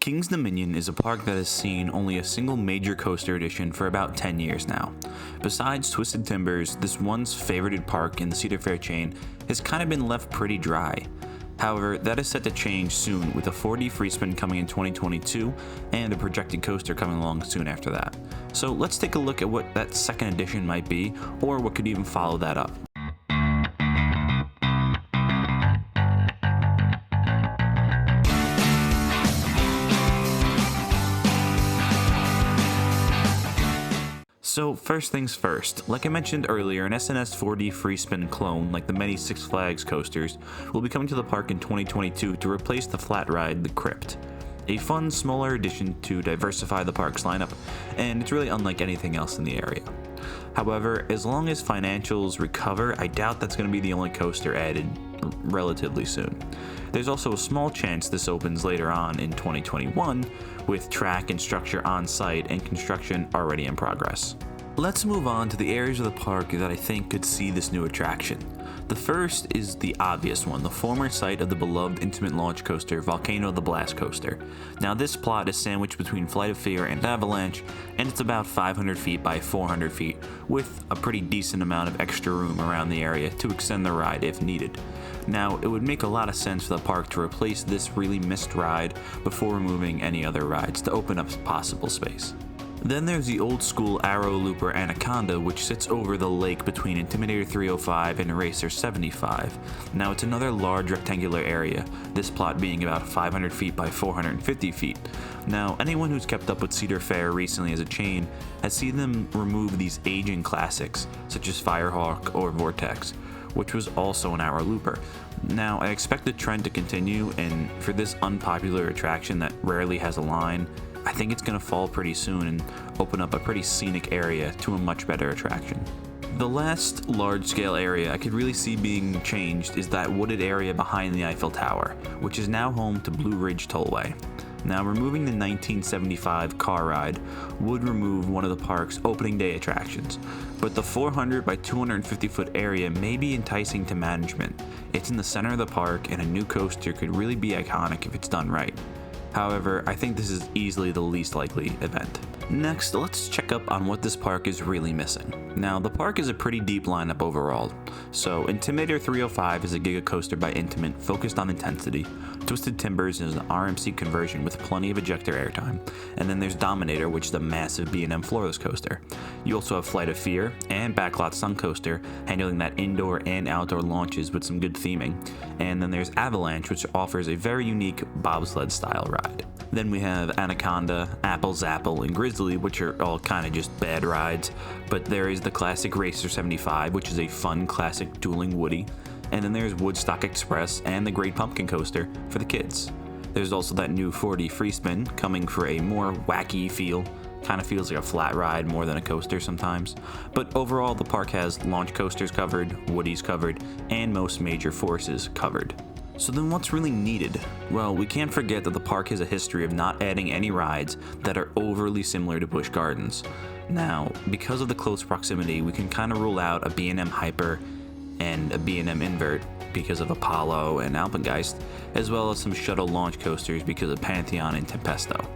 King's Dominion is a park that has seen only a single major coaster addition for about 10 years now. Besides Twisted Timbers, this once favorited park in the Cedar Fair chain has kind of been left pretty dry. However, that is set to change soon with a 4D free spin coming in 2022 and a projected coaster coming along soon after that. So let's take a look at what that second edition might be, or what could even follow that up. So first things first, like I mentioned earlier, an SNS 4D free spin clone like the many Six Flags coasters will be coming to the park in 2022 to replace the flat ride, the Crypt. A fun, smaller addition to diversify the park's lineup, and it's really unlike anything else in the area. However, as long as financials recover, I doubt that's going to be the only coaster added relatively soon. There's also a small chance this opens later on in 2021, with track and structure on site and construction already in progress. Let's move on to the areas of the park that I think could see this new attraction. The first is the obvious one, the former site of the beloved intimate launch coaster, Volcano the Blast Coaster. Now this plot is sandwiched between Flight of Fear and Avalanche, and it's about 500 feet by 400 feet, with a pretty decent amount of extra room around the area to extend the ride if needed. Now, it would make a lot of sense for the park to replace this really missed ride before removing any other rides to open up possible space. Then there's the old school Arrow Looper Anaconda, which sits over the lake between Intimidator 305 and Racer 75. Now it's another large rectangular area, this plot being about 500 feet by 450 feet. Now anyone who's kept up with Cedar Fair recently as a chain has seen them remove these aging classics, such as Firehawk or Vortex, which was also an Arrow Looper. Now I expect the trend to continue, and for this unpopular attraction that rarely has a line, I think it's going to fall pretty soon and open up a pretty scenic area to a much better attraction. The last large-scale area I could really see being changed is that wooded area behind the Eiffel Tower, which is now home to Blue Ridge Tollway. Now, removing the 1975 car ride would remove one of the park's opening day attractions, but the 400 by 250 foot area may be enticing to management. It's in the center of the park, and a new coaster could really be iconic if it's done right. However, I think this is easily the least likely event. Next, let's check up on what this park is really missing. Now, the park is a pretty deep lineup overall. So, Intimidator 305 is a giga coaster by Intimate focused on intensity. Twisted Timbers is an RMC conversion with plenty of ejector airtime. And then there's Dominator, which is a massive B&M floorless coaster. You also have Flight of Fear and Backlot Sun Coaster, handling that indoor and outdoor launches with some good theming. And then there's Avalanche, which offers a very unique bobsled style ride. Then we have Anaconda, Apple Zapple, and Grizzly, which are all kind of just bad rides. But there is the classic Racer 75, which is a fun classic dueling Woody. And then there's Woodstock Express and the Great Pumpkin Coaster for the kids. There's also that new 4D free spin coming for a more wacky feel. Kind of feels like a flat ride more than a coaster sometimes. But overall, the park has launch coasters covered, Woodies covered, and most major forces covered. So then what's really needed? Well, we can't forget that the park has a history of not adding any rides that are overly similar to Busch Gardens. Now, because of the close proximity, we can kind of rule out a B&M Hyper and a B&M Invert because of Apollo and Alpengeist, as well as some shuttle launch coasters because of Pantheon and Tempesto.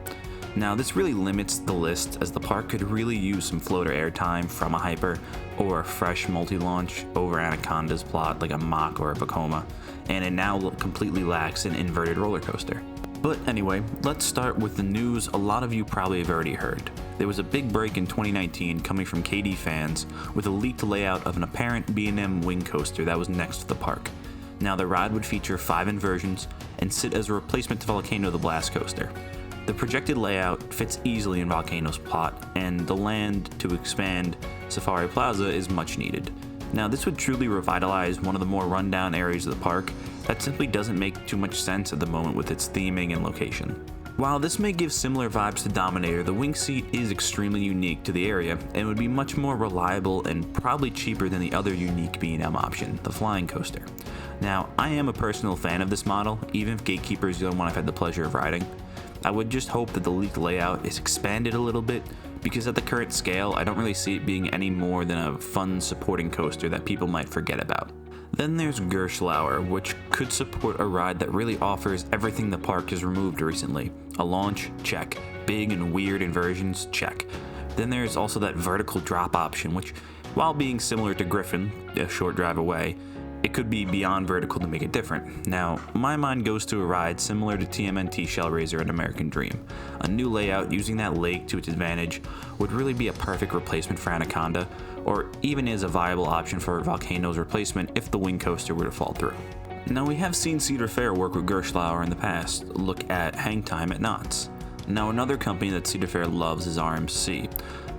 Now, this really limits the list, as the park could really use some floater airtime from a Hyper or a fresh multi-launch over Anaconda's plot like a Mach or a Vekoma, and it now completely lacks an inverted roller coaster. But anyway, let's start with the news a lot of you probably have already heard. There was a big break in 2019 coming from KD fans with a leaked layout of an apparent B&M wing coaster that was next to the park. Now, the ride would feature 5 inversions and sit as a replacement to Volcano the Blast Coaster. The projected layout fits easily in Volcano's plot, and the land to expand Safari Plaza is much needed. Now, this would truly revitalize one of the more rundown areas of the park that simply doesn't make too much sense at the moment with its theming and location. While this may give similar vibes to Dominator, the wing seat is extremely unique to the area and would be much more reliable and probably cheaper than the other unique B&M option, the Flying Coaster. Now, I am a personal fan of this model, even if Gatekeeper is the only one I've had the pleasure of riding. I would just hope that the leaked layout is expanded a little bit, because at the current scale, I don't really see it being any more than a fun supporting coaster that people might forget about. Then there's Gerschlauer, which could support a ride that really offers everything the park has removed recently. A launch? Check. Big and weird inversions? Check. Then there's also that vertical drop option, which, while being similar to Griffin, a short drive away, it could be beyond vertical to make it different. Now, my mind goes to a ride similar to TMNT Shellraiser and American Dream. A new layout using that lake to its advantage would really be a perfect replacement for Anaconda, or even is a viable option for Volcano's replacement if the wing coaster were to fall through. Now, we have seen Cedar Fair work with Gerschlauer in the past. Look at Hang Time at Knott's. Now, another company that Cedar Fair loves is RMC.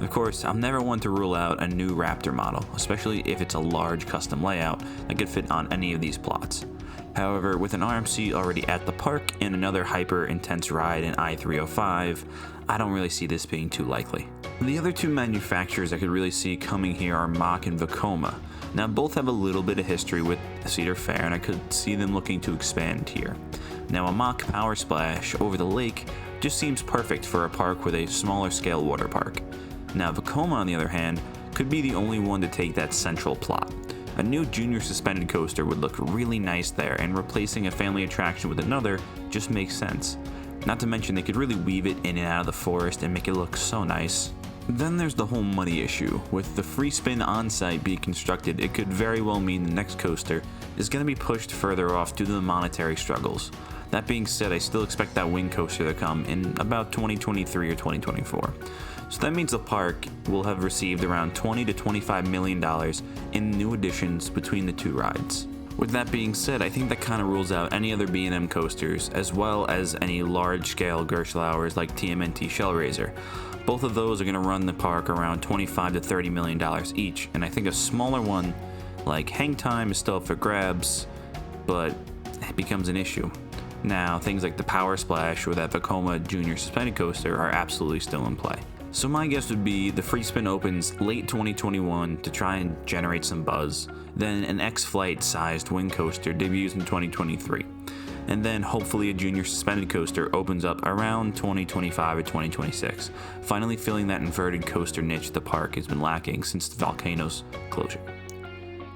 Of course, I'm never one to rule out a new Raptor model, especially if it's a large custom layout that could fit on any of these plots. However, with an RMC already at the park and another hyper intense ride in I-305, I don't really see this being too likely. The other two manufacturers I could really see coming here are Mack and Vekoma. Now, both have a little bit of history with Cedar Fair, and I could see them looking to expand here. Now, a Mack Power Splash over the lake just seems perfect for a park with a smaller scale water park. Now, Vekoma, on the other hand, could be the only one to take that central plot. A new junior suspended coaster would look really nice there, and replacing a family attraction with another just makes sense. Not to mention they could really weave it in and out of the forest and make it look so nice. Then there's the whole money issue. With the free spin on-site being constructed, it could very well mean the next coaster is going to be pushed further off due to the monetary struggles. That being said, I still expect that wing coaster to come in about 2023 or 2024. So that means the park will have received around $20 to $25 million in new additions between the two rides. With that being said, I think that kind of rules out any other B&M coasters, as well as any large-scale Gerschlauers like TMNT Shellraiser. Both of those are going to run the park around $25 to $30 million each, and I think a smaller one like Hang Time is still up for grabs, but it becomes an issue. Now, things like the Power Splash or that Vekoma Junior Suspended Coaster are absolutely still in play. So my guess would be the free spin opens late 2021 to try and generate some buzz, then an X-Flight sized wing coaster debuts in 2023, and then hopefully a junior suspended coaster opens up around 2025 or 2026, finally filling that inverted coaster niche the park has been lacking since the Volcano's closure.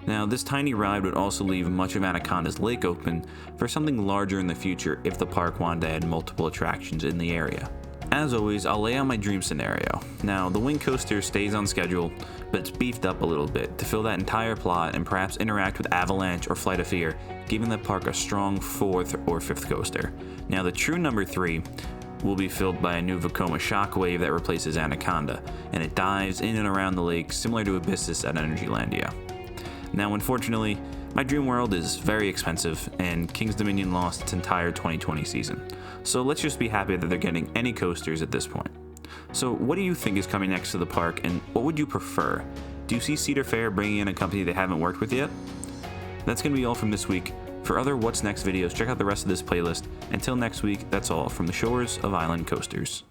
Now, this tiny ride would also leave much of Anaconda's lake open for something larger in the future if the park wanted to add multiple attractions in the area. As always, I'll lay out my dream scenario. Now, the wing coaster stays on schedule, but it's beefed up a little bit to fill that entire plot and perhaps interact with Avalanche or Flight of Fear, giving the park a strong 4th or 5th coaster. Now, the true number 3 will be filled by a new Vekoma Shockwave that replaces Anaconda, and it dives in and around the lake similar to Abyssus at Energylandia. Now, unfortunately, my dream world is very expensive, and King's Dominion lost its entire 2020 season. So let's just be happy that they're getting any coasters at this point. So what do you think is coming next to the park, and what would you prefer? Do you see Cedar Fair bringing in a company they haven't worked with yet? That's going to be all from this week. For other What's Next videos, check out the rest of this playlist. Until next week, that's all from the shores of Island Coasters.